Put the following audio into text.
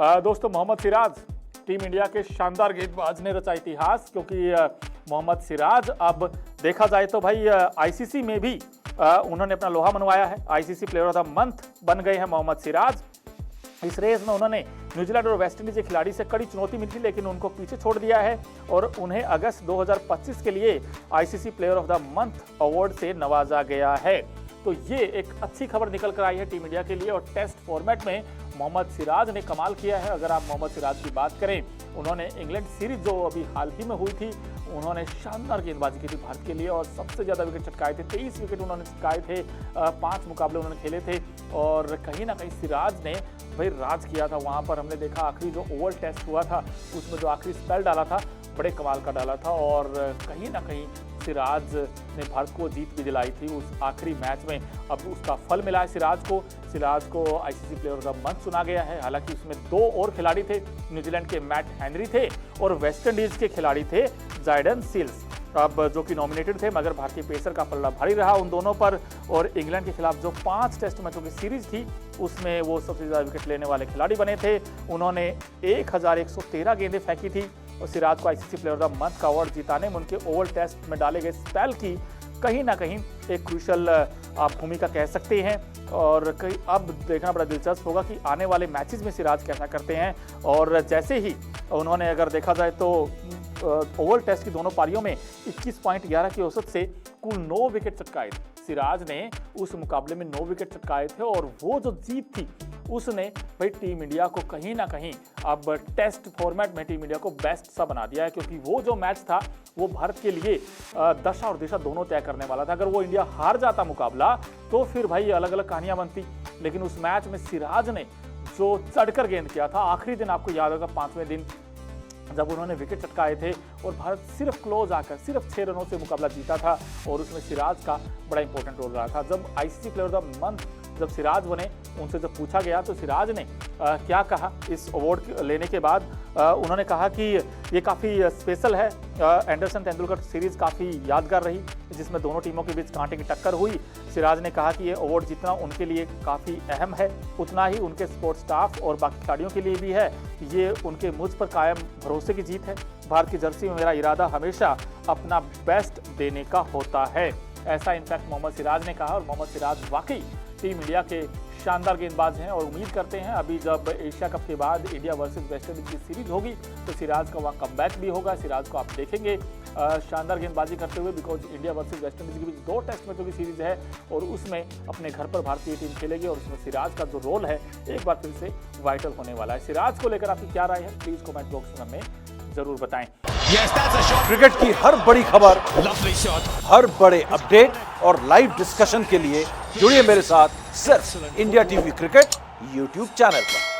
दोस्तों, Mohammad Siraj team India के शानदार गेंदबाज ने रचा इतिहास, क्योंकि मोहम्मद सिराज अब देखा जाए तो भाई आईसीसी में भी उन्होंने अपना लोहा मनवाया है। ICC player of the month बन गए हैं मोहम्मद सिराज। इस रेस में उन्होंने न्यूजीलैंड और वेस्टइंडीज के खिलाड़ी से कड़ी चुनौती मिली थी, लेकिन उनको पीछे छोड़ दिया है और उन्हें अगस्त 2025 के लिए ICC player of the month award से नवाजा गया है। तो ये एक अच्छी खबर निकल कर आई है टीम इंडिया के लिए, और टेस्ट फॉर्मेट में मोहम्मद सिराज ने कमाल किया है। अगर आप मोहम्मद सिराज की बात करें, उन्होंने इंग्लैंड सीरीज जो अभी हाल ही में हुई थी, उन्होंने शानदार गेंदबाजी की थी भारत के लिए और सबसे ज़्यादा विकेट चटकाए थे। 23 विकेट उन्होंने चटकाए थे, 5 मुकाबले उन्होंने खेले थे और कहीं ना कहीं सिराज ने भाई राज किया था वहाँ पर। हमने देखा आखिरी जो ओवल टेस्ट हुआ था उसमें जो आखिरी स्पेल डाला था, बड़े कमाल का डाला था और कहीं ना कहीं सिराज ने भारत को जीत भी दिलाई थी उस आखिरी मैच में। अब उसका फल मिला है सिराज को ICC player of the month चुना गया है। हालांकि उसमें 2 और खिलाड़ी थे, न्यूजीलैंड के मैट हेनरी थे और वेस्टइंडीज के खिलाड़ी थे जायडन सील्स, अब जो कि नॉमिनेटेड थे, मगर भारतीय पेसर का पल्ला भारी रहा उन दोनों पर। और इंग्लैंड के खिलाफ जो 5 टेस्ट मैचों की सीरीज थी उसमें वो सबसे ज़्यादा विकेट लेने वाले खिलाड़ी बने थे। उन्होंने 1113 गेंदें फेंकी थी और सिराज को ICC player of the month का अवार्ड जीताने में उनके ओवल टेस्ट में डाले गए स्पेल की कहीं ना कहीं एक क्रूशल आप भूमिका कह सकते हैं। और कहीं अब देखना बड़ा दिलचस्प होगा कि आने वाले मैचेस में सिराज कैसा करते हैं। और जैसे ही उन्होंने अगर देखा जाए तो ओवल टेस्ट की दोनों पारियों में 21.11 की औसत से कुल 9 विकेट चटकाए थे। सिराज ने उस मुकाबले में 9 विकेट चटकाए थे और वो जो जीत थी उसने भाई टीम इंडिया को कहीं ना कहीं अब टेस्ट फॉर्मेट में टीम इंडिया को बेस्ट सा बना दिया है, क्योंकि वो जो मैच था वो भारत के लिए दशा और दिशा दोनों तय करने वाला था। अगर वो इंडिया हार जाता मुकाबला तो फिर भाई अलग अलग कहानियां बनती, लेकिन उस मैच में सिराज ने जो चढ़कर गेंद किया था आखिरी दिन, आपको याद होगा 5वें दिन जब उन्होंने विकेट चटकाए थे और भारत सिर्फ क्लोज आकर सिर्फ 6 रनों से मुकाबला जीता था और उसमें सिराज का बड़ा इंपॉर्टेंट रोल रहा था। जब ICC player of the month जब सिराज बने, उनसे जब पूछा गया तो सिराज ने क्या कहा इस अवार्ड लेने के बाद, उन्होंने कहा कि ये काफ़ी स्पेशल है। एंडरसन तेंदुलकर सीरीज़ काफ़ी यादगार रही जिसमें दोनों टीमों के बीच कांटे की टक्कर हुई। सिराज ने कहा कि ये अवार्ड जीतना उनके लिए काफ़ी अहम है, उतना ही उनके सपोर्ट स्टाफ और बाकी खिलाड़ियों के लिए भी है। ये उनके मुझ पर कायम भरोसे की जीत है। भारत की जर्सी में मेरा इरादा हमेशा अपना बेस्ट देने का होता है, ऐसा इनफैक्ट मोहम्मद सिराज ने कहा। और मोहम्मद सिराज वाकई टीम इंडिया के शानदार गेंदबाज हैं और उम्मीद करते हैं अभी जब एशिया कप के बाद इंडिया वर्सेस वेस्टइंडीज की सीरीज होगी तो सिराज का वहाँ कमबैक भी होगा। सिराज को आप देखेंगे शानदार गेंदबाजी करते हुए, बिकॉज इंडिया वर्सेस वेस्टइंडीज के बीच 2 टेस्ट मैचों की सीरीज है और उसमें अपने घर पर भारतीय टीम खेलेगी और उसमें सिराज का जो रोल है एक बार फिर से वाइटल होने वाला है। सिराज को लेकर आपकी क्या राय है, प्लीज कमेंट बॉक्स में हमें जरूर बताएं। क्रिकेट की हर बड़ी खबर, हर बड़े अपडेट और लाइव डिस्कशन के लिए जुड़िए मेरे साथ सिर्फ India TV cricket YouTube channel पर।